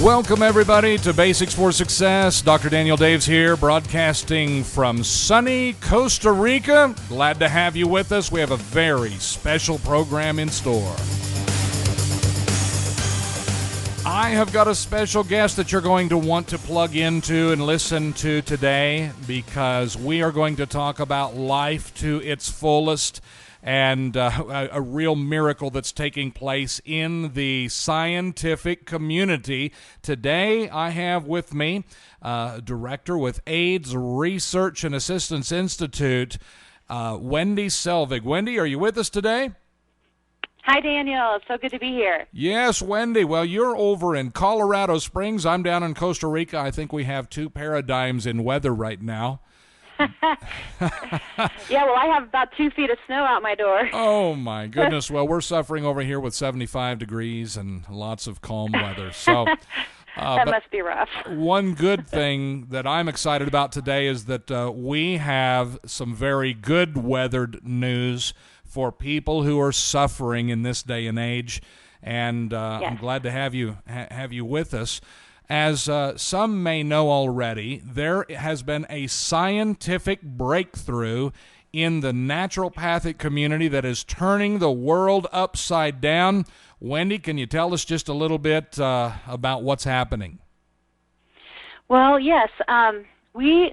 Welcome, everybody, to Basics for Success. Dr. Daniel Daves here, broadcasting from sunny Costa Rica. Glad to have you with us. We have a very special program in store. I have got a special guest that you're going to want to plug into and listen to today, because we are going to talk about life to its fullest and a real miracle that's taking place in the scientific community. Today, I have with me Director with AIDS Research and Assistance Institute, Wendy Selvig. Wendy, are you with us today? Hi, Daniel. It's so good to be here. Yes, Wendy. Well, you're over in Colorado Springs. I'm down in Costa Rica. I think we have two paradigms in weather right now. Yeah, well, I have about 2 feet of snow out my door. Oh, my goodness. Well, we're suffering over here with 75 degrees and lots of calm weather. So that must be rough. One good thing that I'm excited about today is that we have some very good weathered news for people who are suffering in this day and age. And Yes. I'm glad to have you with us. As some may know already, there has been a scientific breakthrough in the naturopathic community that is turning the world upside down. Wendy, can you tell us just a little bit about what's happening? Well, yes. We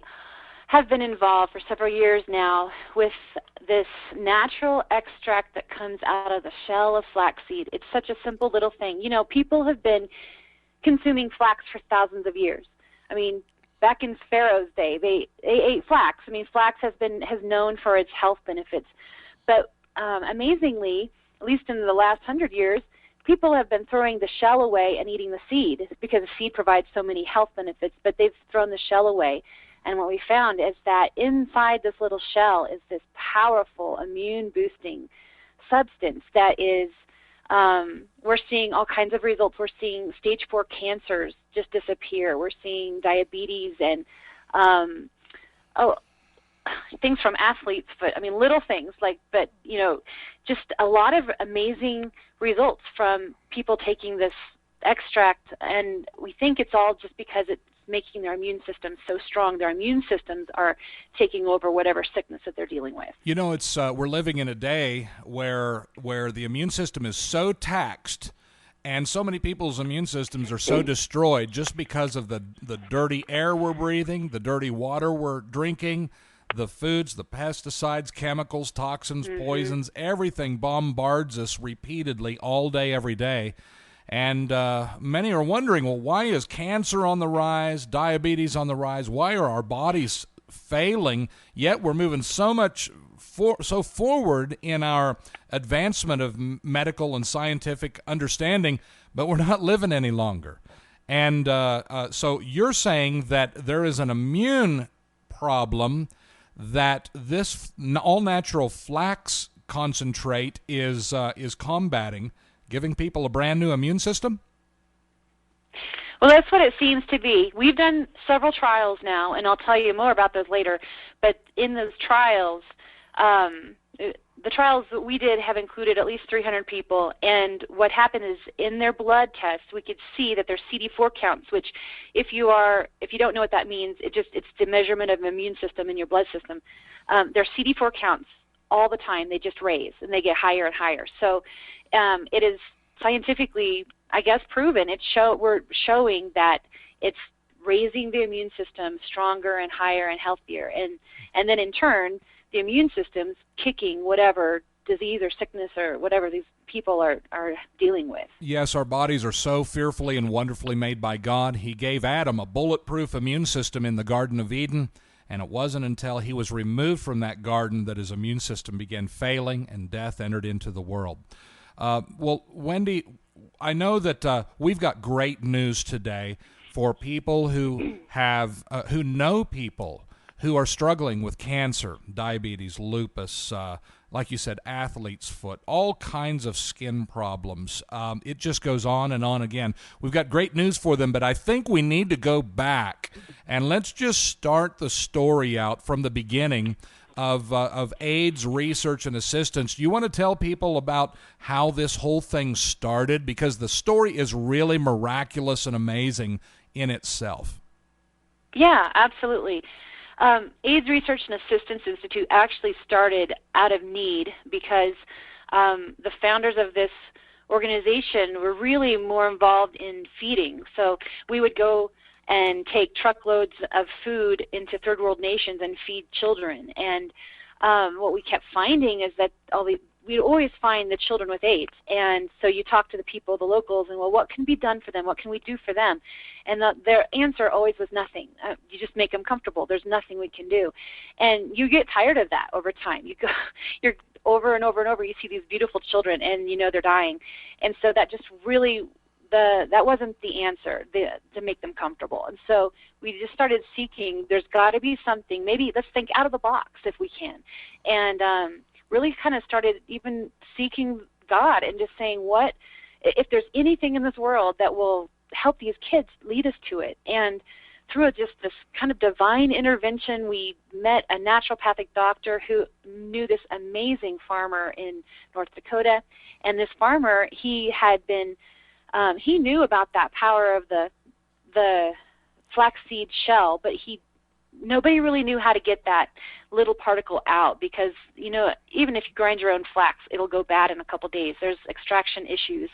have been involved for several years now with this natural extract that comes out of the shell of flaxseed. It's such a simple little thing. You know, people have been consuming flax for thousands of years. I mean, back in Pharaoh's day, they ate flax. I mean, flax has known for its health benefits. But amazingly, at least in the last 100 years, people have been throwing the shell away and eating the seed, because the seed provides so many health benefits, but they've thrown the shell away. And what we found is that inside this little shell is this powerful immune-boosting substance that is we're seeing all kinds of results. We're seeing stage 4 cancers just disappear. We're seeing diabetes and things from athletes, but I mean little things just a lot of amazing results from people taking this extract. And we think it's all just because it's making their immune system so strong. Their immune systems are taking over whatever sickness that they're dealing with. You know, it's we're living in a day where the immune system is so taxed, and so many people's immune systems are so destroyed just because of the dirty air we're breathing, the dirty water we're drinking, the foods, the pesticides, chemicals, toxins, poisons. Everything bombards us repeatedly all day, every day. And many are wondering, well, why is cancer on the rise, diabetes on the rise? Why are our bodies failing, yet we're moving so forward in our advancement of medical and scientific understanding, but we're not living any longer? And so you're saying that there is an immune problem that this all-natural flax concentrate is combating, giving people a brand new immune system? Well, that's what it seems to be. We've done several trials now, and I'll tell you more about those later. But in those trials, the trials that we did have included at least 300 people, and what happened is in their blood tests, we could see that their CD4 counts, which if you don't know what that means, it's the measurement of the immune system in your blood system. Their CD4 counts all the time, they just raise, and they get higher and higher. So it is scientifically, I guess, proven. We're showing that it's raising the immune system stronger and higher and healthier, and then in turn, the immune system's kicking whatever disease or sickness or whatever these people are dealing with. Yes, our bodies are so fearfully and wonderfully made by God. He gave Adam a bulletproof immune system in the Garden of Eden, and it wasn't until he was removed from that garden that his immune system began failing and death entered into the world. Well, Wendy, I know that we've got great news today for people who know people who are struggling with cancer, diabetes, lupus, like you said, athlete's foot, all kinds of skin problems. It just goes on and on again. We've got great news for them, but I think we need to go back and let's just start the story out from the beginning of AIDS research and assistance. Do you want to tell people about how this whole thing started? Because the story is really miraculous and amazing in itself. Yeah, absolutely. AIDS Research and Assistance Institute actually started out of need because the founders of this organization were really more involved in feeding. So we would go and take truckloads of food into third world nations and feed children. And what we kept finding is that we'd always find the children with AIDS. And so you talk to the people, the locals, and, well, what can be done for them? What can we do for them? And their answer always was nothing. You just make them comfortable. There's nothing we can do. And you get tired of that over time. You're over and over and over, you see these beautiful children, and you know they're dying. And so that just really, that wasn't the answer to make them comfortable. And so we just started seeking, there's got to be something, maybe let's think out of the box if we can. And really kind of started even seeking God and just saying, what, if there's anything in this world that will help these kids, lead us to it. And through just this kind of divine intervention, we met a naturopathic doctor who knew this amazing farmer in North Dakota. And this farmer, he knew about that power of the flaxseed shell, but nobody really knew how to get that little particle out because, even if you grind your own flax, it'll go bad in a couple days. There's extraction issues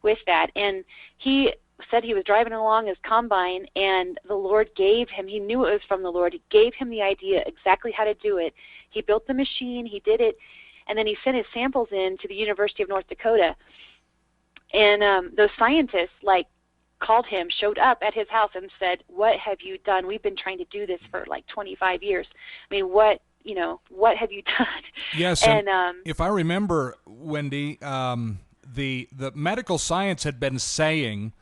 with that. And he said he was driving along his combine, and the Lord gave him, he knew it was from the Lord, he gave him the idea exactly how to do it. He built the machine, he did it, and then he sent his samples in to the University of North Dakota. And those scientists, called him, showed up at his house and said, what have you done? We've been trying to do this for 25 years. I mean, what have you done? Yes, and if I remember, Wendy, the medical science had been saying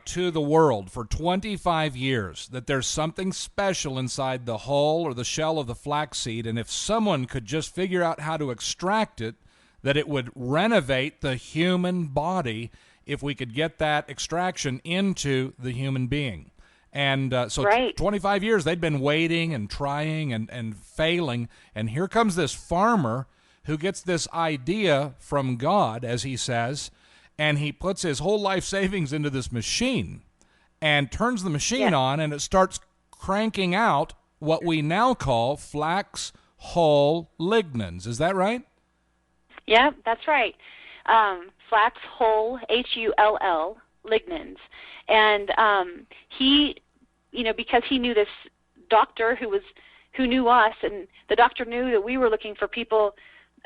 to the world for 25 years that there's something special inside the hull or the shell of the flaxseed, and if someone could just figure out how to extract it, that it would renovate the human body if we could get that extraction into the human being. And so right. 25 years they'd been waiting and trying and failing, and here comes this farmer who gets this idea from God, as he says, and he puts his whole life savings into this machine and turns the machine on, and it starts cranking out what we now call Flax Hull Lignans. Is that right? Yeah, that's right. Flax Hull, Hull, Lignans. And he, because he knew this doctor who knew us, and the doctor knew that we were looking for people,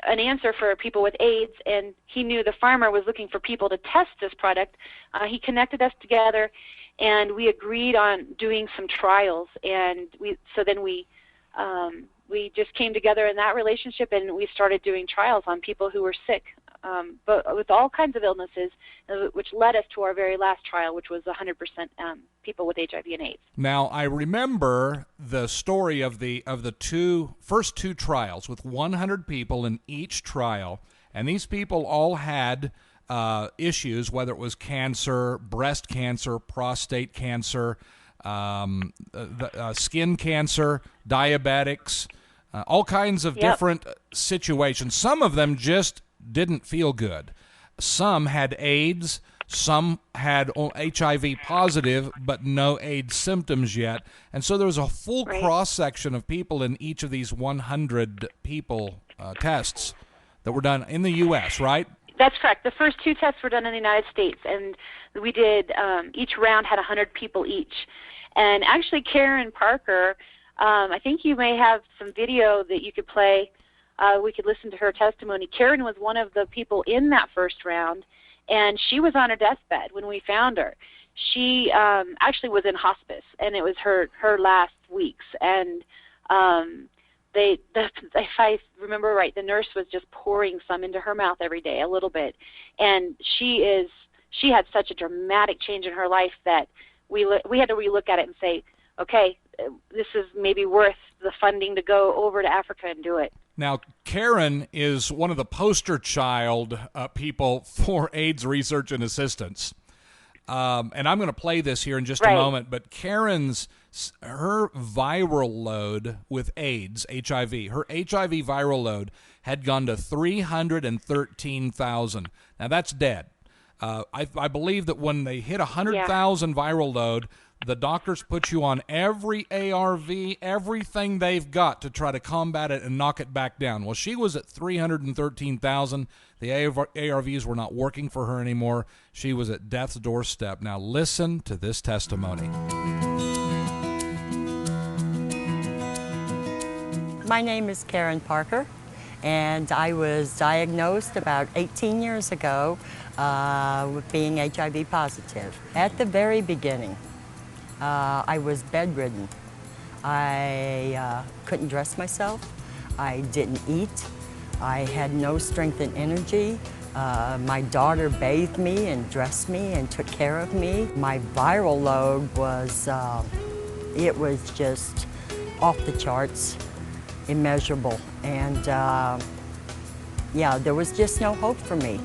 an answer for people with AIDS, and he knew the farmer was looking for people to test this product. He connected us together, and we agreed on doing some trials. And we just came together in that relationship, and we started doing trials on people who were sick, but with all kinds of illnesses, which led us to our very last trial, which was 100% people with HIV and AIDS. Now, I remember the story of the first two trials with 100 people in each trial, and these people all had issues, whether it was cancer, breast cancer, prostate cancer, skin cancer, diabetics, all kinds of different situations. Some of them just didn't feel good. Some had AIDS, some had HIV positive, but no AIDS symptoms yet. And so there was a full cross-section of people in each of these 100 people tests that were done in the U.S., right? That's correct. The first two tests were done in the United States, and we did, each round had 100 people each. And actually, Karen Parker, I think you may have some video that you could play. We could listen to her testimony. Karen was one of the people in that first round, and she was on her deathbed when we found her. She actually was in hospice, and it was her last weeks. And if I remember right, the nurse was just pouring some into her mouth every day, a little bit. And she had such a dramatic change in her life that we had to relook at it and say, okay, this is maybe worth the funding to go over to Africa and do it. Now, Karen is one of the poster child people for AIDS research and assistance. And I'm going to play this here in just a moment, but Karen's her viral load with AIDS, HIV, her HIV viral load had gone to 313,000. Now that's dead. I believe that when they hit 100,000 viral load, the doctors put you on every ARV, everything they've got to try to combat it and knock it back down. Well, she was at 313,000. The ARVs were not working for her anymore. She was at death's doorstep. Now listen to this testimony. My name is Karen Parker, and I was diagnosed about 18 years ago with being HIV positive. At the very beginning, I was bedridden. I couldn't dress myself. I didn't eat. I had no strength and energy. My daughter bathed me and dressed me and took care of me. My viral load was, it was just off the charts, immeasurable. And yeah, there was just no hope for me.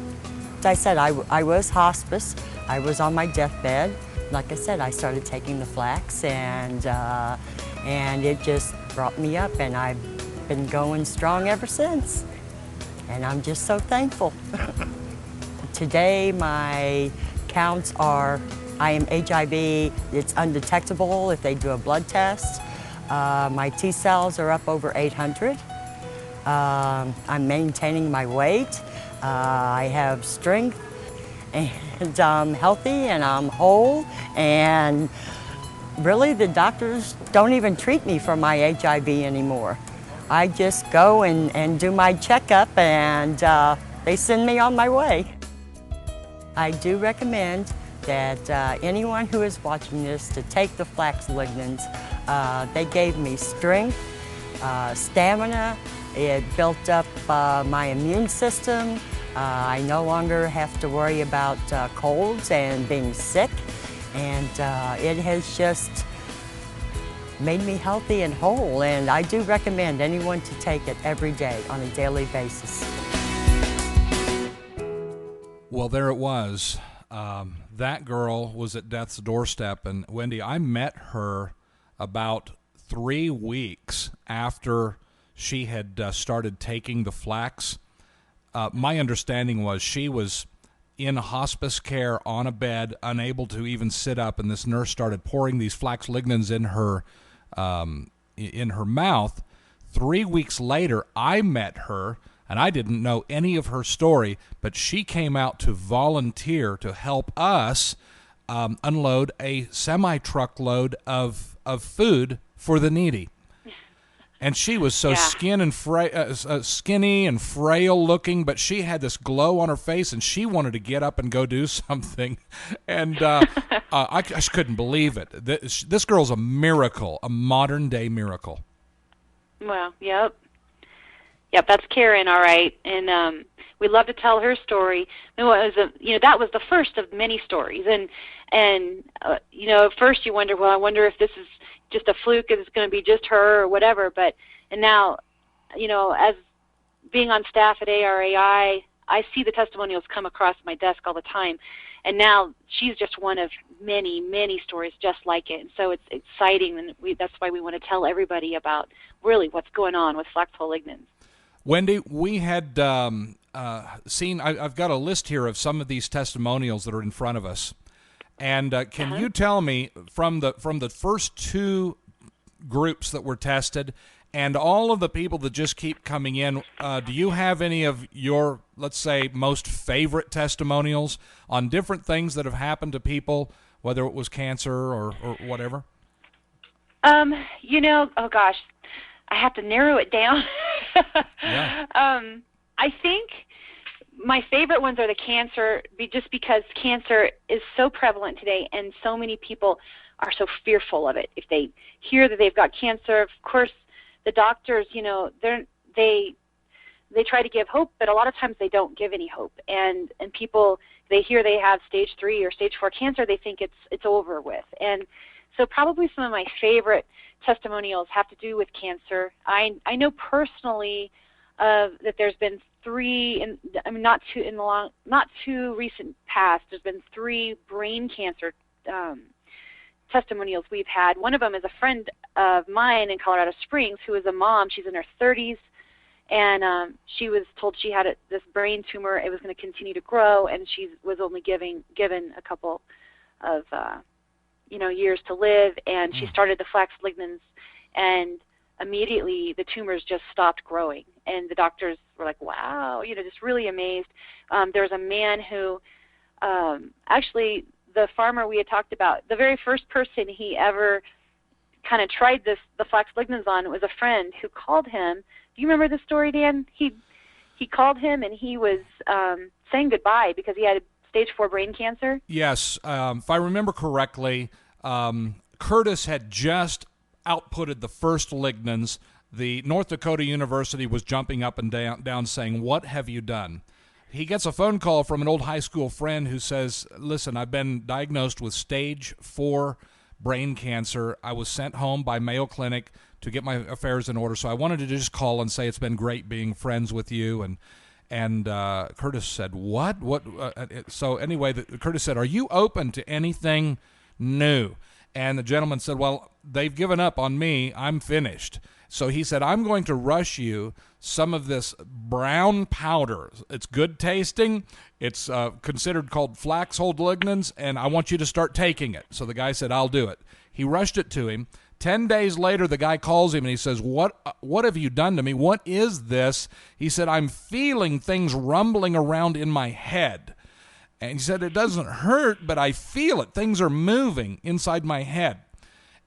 As I said, I was hospice. I was on my deathbed. Like I said, I started taking the flax, and it just brought me up, and I've been going strong ever since. And I'm just so thankful. Today, my counts are, I am HIV, it's undetectable if they do a blood test. My T cells are up over 800. I'm maintaining my weight. I have strength, and I'm healthy, and I'm whole, and really the doctors don't even treat me for my HIV anymore. I just go and do my checkup, and they send me on my way. I do recommend that anyone who is watching this to take the Flax Lignans. They gave me strength, stamina. It built up my immune system. I no longer have to worry about colds and being sick, and it has just made me healthy and whole, and I do recommend anyone to take it every day on a daily basis. Well, there it was. That girl was at death's doorstep, and Wendy, I met her about 3 weeks after she had started taking the flax. My understanding was she was in hospice care on a bed, unable to even sit up, and this nurse started pouring these Flax Lignans in her mouth. 3 weeks later, I met her, and I didn't know any of her story, but she came out to volunteer to help us unload a semi-truckload of food for the needy. And she was so skinny and frail looking, but she had this glow on her face, and she wanted to get up and go do something. And I just couldn't believe it. This girl's a miracle, a modern-day miracle. Well, yep. Yep, that's Karen, all right. And we love to tell her story. It was that was the first of many stories. And at first you wonder, well, I wonder if this is just a fluke, if it's going to be just her or whatever. And now, as being on staff at ARAI, I see the testimonials come across my desk all the time. And now she's just one of many, many stories just like it. And so it's exciting, and that's why we want to tell everybody about really what's going on with Flax Hull Lignans. Wendy, we had seen, I've got a list here of some of these testimonials that are in front of us. And can you tell me from the first 2 groups that were tested and all of the people that just keep coming in, do you have any of your, let's say, most favorite testimonials on different things that have happened to people, whether it was cancer or whatever? Oh gosh, I have to narrow it down. Yeah. I think my favorite ones are the cancer, just because cancer is so prevalent today, and so many people are so fearful of it. If they hear that they've got cancer, of course, the doctors, they try to give hope, but a lot of times they don't give any hope. And people, they hear they have stage 3 or stage 4 cancer, they think it's over with. And so probably some of my favorite testimonials have to do with cancer. I know personally that there's been 3, not too recent past, there's been 3 brain cancer testimonials we've had. One of them is a friend of mine in Colorado Springs who is a mom. She's in her 30s, and she was told she had this brain tumor. It was going to continue to grow, and she was only given a couple of years to live. And she started the Flax Lignans, and immediately the tumors just stopped growing. And the doctors were like, wow, just really amazed. There was a man who actually, the farmer we had talked about, the very first person he ever kind of tried the Flax Lignans on was a friend who called him. Do you remember the story, Dan? He called him, and he was saying goodbye because he had stage 4 brain cancer. Yes. If I remember correctly, Curtis had just outputted the first Lignans. The North Dakota University was jumping up and down saying, what have you done? He gets a phone call from an old high school friend who says, listen, I've been diagnosed with stage 4 brain cancer. I was sent home by Mayo Clinic to get my affairs in order, so I wanted to just call and say it's been great being friends with you. And Curtis said, what? So anyway, Curtis said, are you open to anything new? And the gentleman said, well, they've given up on me. I'm finished. So he said, I'm going to rush you some of this brown powder. It's good tasting. It's considered called Flax Hull Lignans, and I want you to start taking it. So the guy said, I'll do it. He rushed it to him. 10 days later, the guy calls him, and he says, what have you done to me? What is this? He said, I'm feeling things rumbling around in my head. And he said, it doesn't hurt, but I feel it. Things are moving inside my head.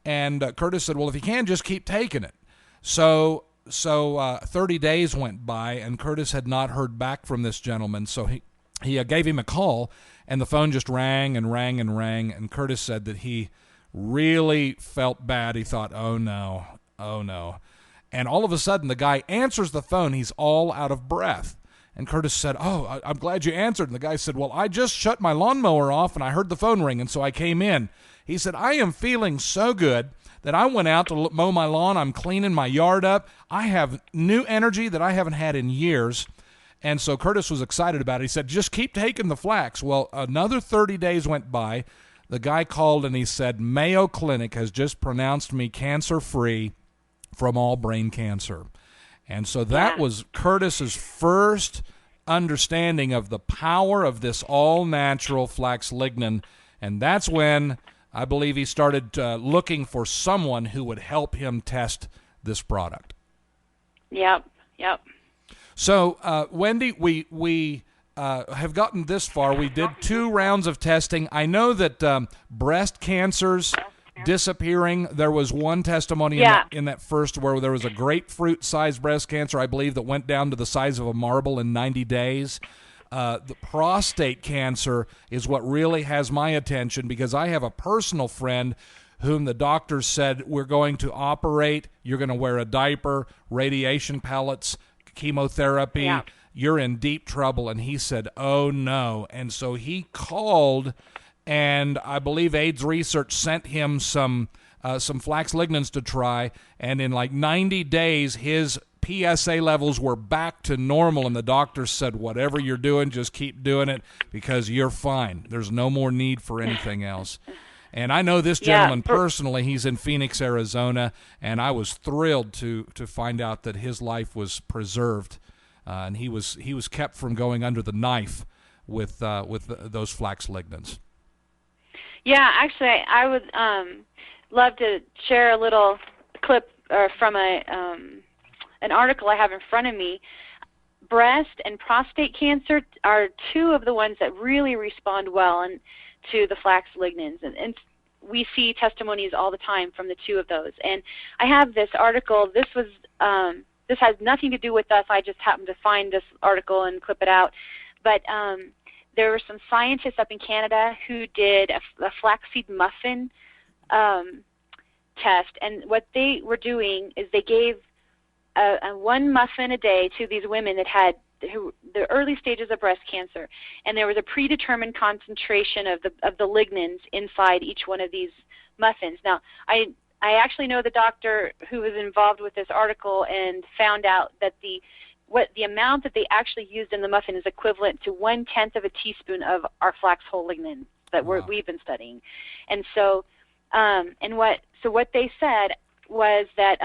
And Curtis said, well, if you can, just keep taking it. So 30 days went by, and Curtis had not heard back from this gentleman. So he gave him a call, and the phone just rang and rang and rang. And Curtis said that he really felt bad. He thought, oh, no. And all of a sudden, the guy answers the phone. He's all out of breath. And Curtis said, oh, I'm glad you answered. And the guy said, well, I just shut my lawnmower off, and I heard the phone ring, and so I came in. He said, I am feeling so good that I went out to mow my lawn. I'm cleaning my yard up. I have new energy that I haven't had in years. And so Curtis was excited about it. He said, just keep taking the flax. Well, another 30 days went by. The guy called, and he said, Mayo Clinic has just pronounced me cancer-free from all brain cancer. And so that was Curtis's first understanding of the power of this all-natural Flax Lignan. And that's when I believe he started looking for someone who would help him test this product. Yep. So, Wendy, we have gotten this far. We did 2 rounds of testing. I know that breast cancer's disappearing. There was one testimony in that first where there was a grapefruit-sized breast cancer, I believe, that went down to the size of a marble in 90 days. The prostate cancer is what really has my attention, because I have a personal friend whom the doctors said, we're going to operate, you're going to wear a diaper, radiation pellets, chemotherapy, you're in deep trouble. And he said, oh no. And so he called, and I believe AIDS Research sent him some Flax Lignans to try, and in like 90 days, his PSA levels were back to normal, and the doctor said, whatever you're doing, just keep doing it, because you're fine. There's no more need for anything else. And I know this gentleman personally. He's in Phoenix, Arizona, and I was thrilled to find out that his life was preserved, and he was kept from going under the knife with those Flax Lignans. Yeah, actually, I would love to share a little clip from an article I have in front of me. Breast and prostate cancer are 2 of the ones that really respond well to the Flax Lignans, and we see testimonies all the time from the 2 of those. And I have this article. This has nothing to do with us. I just happened to find this article and clip it out. But there were some scientists up in Canada who did a flaxseed muffin test, and what they were doing is they gave a 1 muffin a day to these women that had the early stages of breast cancer, and there was a predetermined concentration of the lignans inside each one of these muffins. Now, I actually know the doctor who was involved with this article and found out that the amount that they actually used in the muffin is equivalent to 1/10 of a teaspoon of our Flax Hull Lignans that we've been studying. And so What they said was that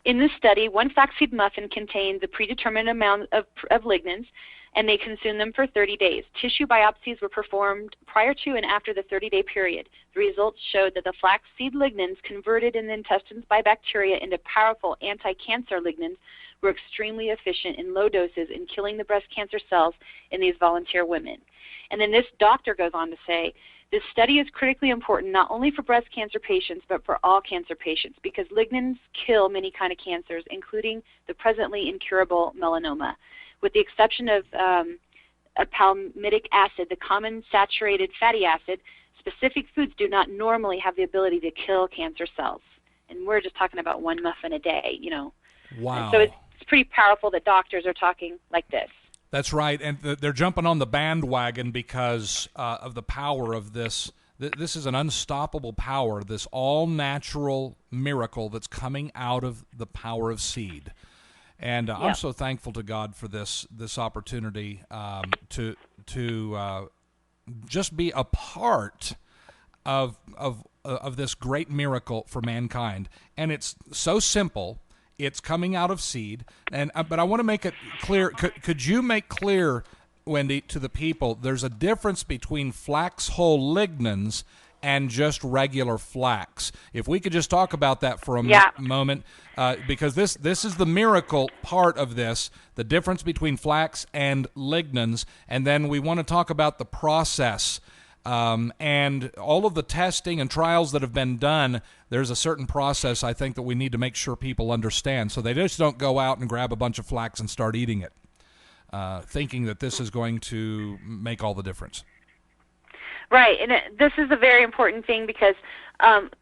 in this study, one flaxseed muffin contained the predetermined amount of lignans, and they consumed them for 30 days. Tissue biopsies were performed prior to and after the 30-day period. The results showed that the flaxseed lignans converted in the intestines by bacteria into powerful anti-cancer lignans were extremely efficient in low doses in killing the breast cancer cells in these volunteer women. And then this doctor goes on to say, this study is critically important not only for breast cancer patients, but for all cancer patients, because lignans kill many kinds of cancers, including the presently incurable melanoma. With the exception of palmitic acid, the common saturated fatty acid, specific foods do not normally have the ability to kill cancer cells. And we're just talking about one muffin a day, you know. Wow. And so it's pretty powerful that doctors are talking like this. That's right, and they're jumping on the bandwagon because of the power of this. This is an unstoppable power, this all-natural miracle that's coming out of the power of seed. And I'm so thankful to God for this opportunity to just be a part of this great miracle for mankind. And it's so simple. It's coming out of seed, but I want to make it clear. Could you make clear, Wendy, to the people, there's a difference between Flax Hull Lignans and just regular flax. If we could just talk about that for a moment, because this is the miracle part of this, the difference between flax and lignans, and then we want to talk about the process. And all of the testing and trials that have been done, there's a certain process I think that we need to make sure people understand, so they just don't go out and grab a bunch of flax and start eating it, thinking that this is going to make all the difference. Right, and this is a very important thing because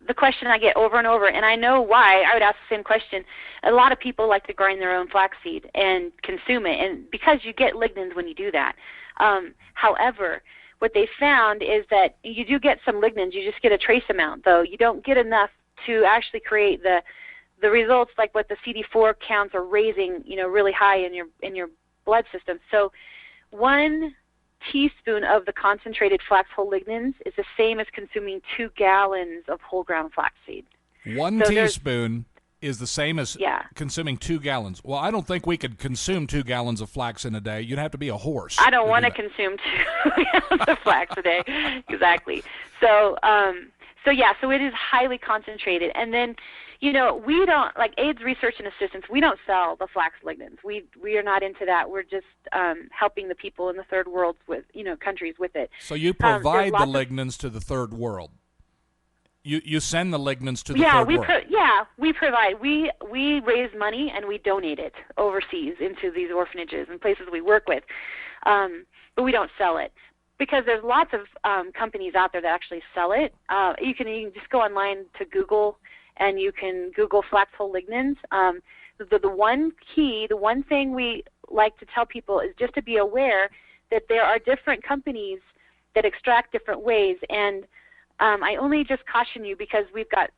the question I get over and over, and I know why, I would ask the same question. A lot of people like to grind their own flaxseed and consume it, and because you get lignans when you do that. However, what they found is that you do get some lignans, you just get a trace amount, though. You don't get enough to actually create the results like what the CD4 counts are raising, you know, really high in your blood system. So 1 teaspoon of the concentrated Flax Hull Lignans is the same as consuming 2 gallons of whole ground flaxseed. 1 teaspoon is the same as consuming 2 gallons. Well, I don't think we could consume 2 gallons of flax in a day. You'd have to be a horse. I don't want to consume 2 gallons of flax a day. Exactly. So it is highly concentrated. And then, you know, we don't, like AIDS Research and Assistance, we don't sell the flax lignans. We are not into that. We're just helping the people in the third world with, you know, countries with it. So you provide the lignans to the third world. You send the lignans to the third world. We provide. We raise money and we donate it overseas into these orphanages and places we work with, but we don't sell it because there's lots of companies out there that actually sell it. You can just go online to Google and you can Google Flax Hull Lignans. The one thing we like to tell people is just to be aware that there are different companies that extract different ways, and I only just caution you because we've got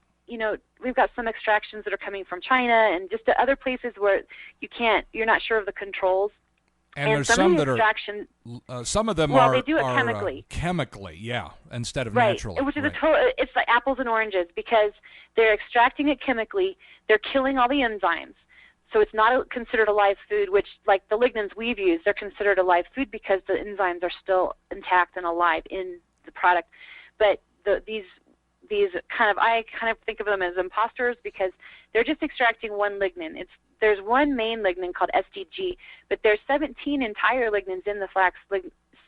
some extractions that are coming from China and just to other places where you're not sure of the controls. And there's some that are, some of them are, they do it chemically. Chemically, instead of right. naturally. Which is it's like apples and oranges because they're extracting it chemically. They're killing all the enzymes. So it's not considered a live food, which, like the lignans we've used, they're considered a live food because the enzymes are still intact and alive in the product. But these I kind of think of them as imposters because they're just extracting one lignan. There's one main lignan called SDG, but there's 17 entire lignans in the flax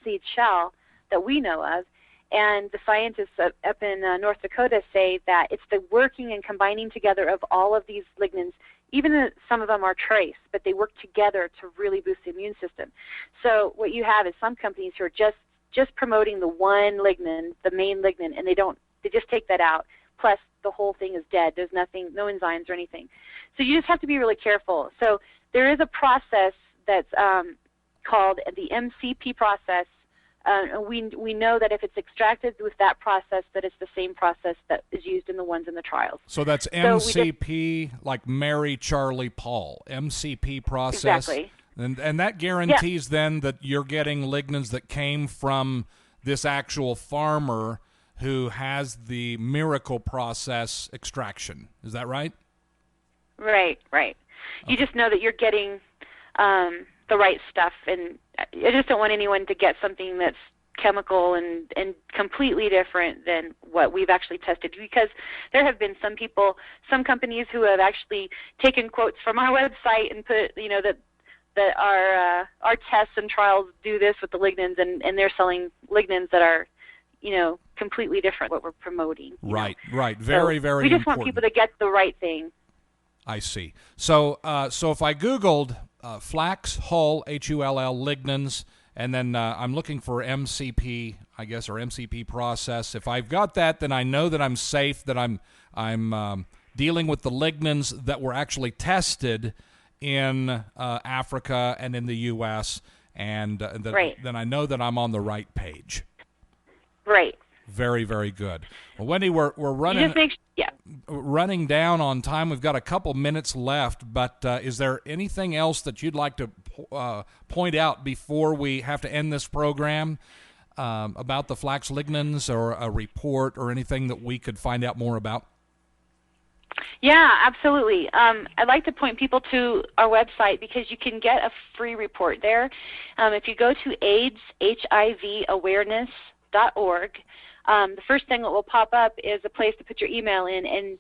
seed shell that we know of, and the scientists up in North Dakota say that it's the working and combining together of all of these lignans. Even though some of them are trace, but they work together to really boost the immune system. So what you have is some companies who are just promoting the one lignan, the main lignan, and they just take that out. Plus, the whole thing is dead. There's nothing, no enzymes or anything. So you just have to be really careful. So there is a process that's called the MCP process. We know that if it's extracted with that process, that it's the same process that is used in the ones in the trials. So that's MCP, like Mary, Charlie, Paul. MCP process. Exactly. And that guarantees then that you're getting lignans that came from this actual farmer who has the miracle process extraction. Is that right? Right. You just know that you're getting the right stuff, and I just don't want anyone to get something that's chemical and completely different than what we've actually tested, because there have been some companies who have actually taken quotes from our website and put, that our tests and trials do this with the lignans, and they're selling lignans that are, completely different what we're promoting. Right. Very, very important. We just want people to get the right thing. I see. So if I Googled Flax Hull, Hull Lignans, and then I'm looking for MCP, I guess, or MCP process. If I've got that, then I know that I'm safe, that I'm dealing with the lignans that were actually tested in Africa and in the U.S., and then I know that I'm on the right page. Right. Very, very good. Well, Wendy, we're running running down on time. We've got a couple minutes left, but is there anything else that you'd like to point out before we have to end this program about the flax lignans, or a report, or anything that we could find out more about? Yeah, absolutely. I'd like to point people to our website, because you can get a free report there. If you go to AIDS, HIV awareness.org, the first thing that will pop up is a place to put your email in, and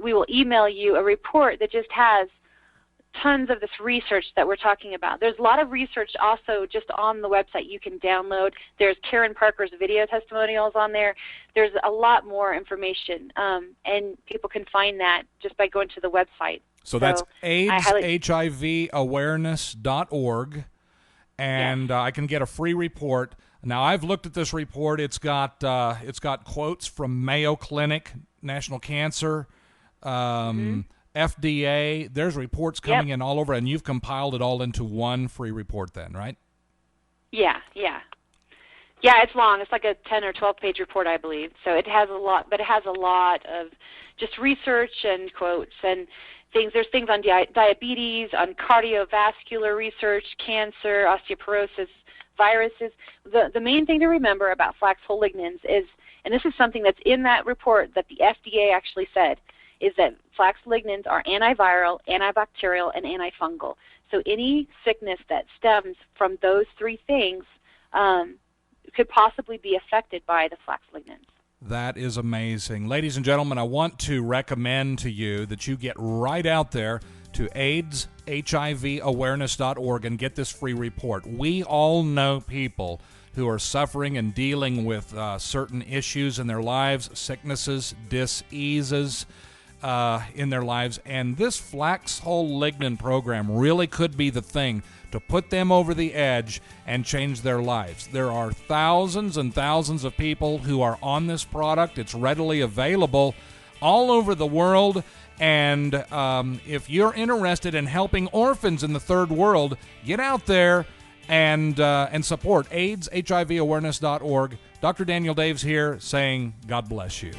we will email you a report that just has tons of this research that we're talking about. There's a lot of research also just on the website you can download. There's Karen Parker's video testimonials on there. There's a lot more information, and people can find that just by going to the website. So that's AIDS, HIV awareness.org, and I can get a free report. Now, I've looked at this report. It's got quotes from Mayo Clinic, National Cancer, FDA. There's reports coming in all over, and you've compiled it all into one free report then, right? Yeah, it's long. It's like a 10 or 12-page report, I believe. So it has a lot, but it has a lot of just research and quotes and things. There's things on diabetes, on cardiovascular research, cancer, osteoporosis, viruses. The main thing to remember about Flax Hull Lignans is, and this is something that's in that report that the FDA actually said, is that flax lignans are antiviral, antibacterial, and antifungal. So any sickness that stems from those three things could possibly be affected by the flax lignans. That is amazing. Ladies and gentlemen, I want to recommend to you that you get right out there to AIDS, HIV awareness.org and get this free report. We all know people who are suffering and dealing with certain issues in their lives, sicknesses, diseases in their lives, and this Flax Hull Lignan program really could be the thing to put them over the edge and change their lives. There are thousands and thousands of people who are on this product. It's readily available all over the world, and if you're interested in helping orphans in the third world, get out there and support AIDS, HIV awareness.org. Dr. Daniel Daves here saying God bless you.